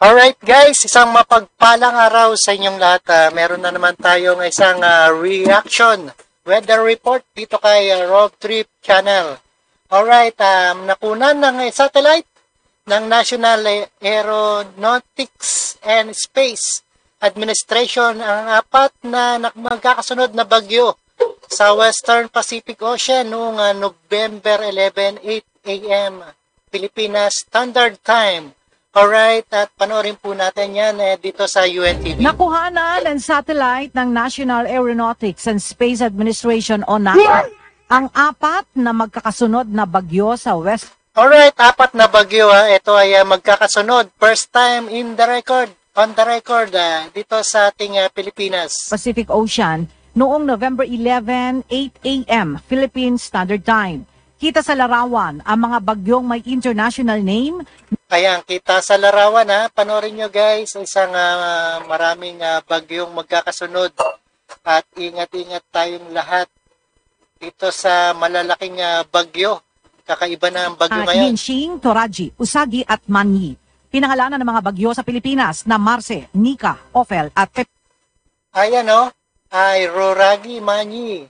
Alright guys, isang mapagpalang araw sa inyong lahat. Meron na naman tayong isang reaction weather report dito kay Road Trip Channel. Alright, nakunan ng satellite ng National Aeronautics and Space Administration ang apat na magkakasunod na bagyo sa Western Pacific Ocean noong November 11, 8 a.m. Pilipinas Standard Time. Alright, at panoorin po natin yan dito sa UNTV. Nakuhanan ng satellite ng National Aeronautics and Space Administration o NASA ang apat na magkakasunod na bagyo sa West. Alright, apat na bagyo. Ito ay magkakasunod. First time in the record, on the record dito sa ating Pilipinas. Pacific Ocean noong November 11, 8 a.m. Philippine Standard Time. Kita sa larawan ang mga bagyong may international name. Ayan, kita sa larawan Panoorin nyo guys, isang maraming bagyong magkakasunod. At ingat-ingat tayong lahat dito sa malalaking bagyo. Kakaiba na ang bagyo ngayon. Yinxing, Toraji, Usagi at Manyi. Pinangalanan ng mga bagyo sa Pilipinas na Marce, Nika, Ophel at Pep. Ayan ay Roragi, Manyi.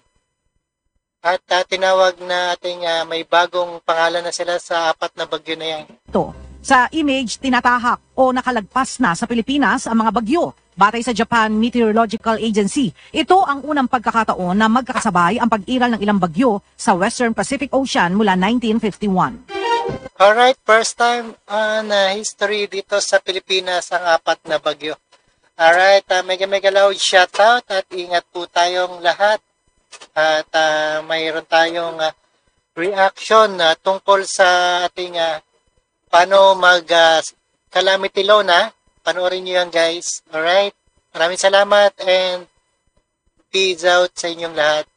At tinawag na ating may bagong pangalan na sila sa apat na bagyo na yan. Ito, sa image, tinatahak o nakalagpas na sa Pilipinas ang mga bagyo. Batay sa Japan Meteorological Agency, ito ang unang pagkakataon na magkakasabay ang pag-iral ng ilang bagyo sa Western Pacific Ocean mula 1951. Alright, first time na history dito sa Pilipinas ang apat na bagyo. Alright, mega loud shoutout at ingat po tayong lahat. At mayroon tayong reaction tungkol sa ating paano mag-calamity loan. Panoorin nyo yan guys. Alright? Maraming salamat and peace out sa inyong lahat.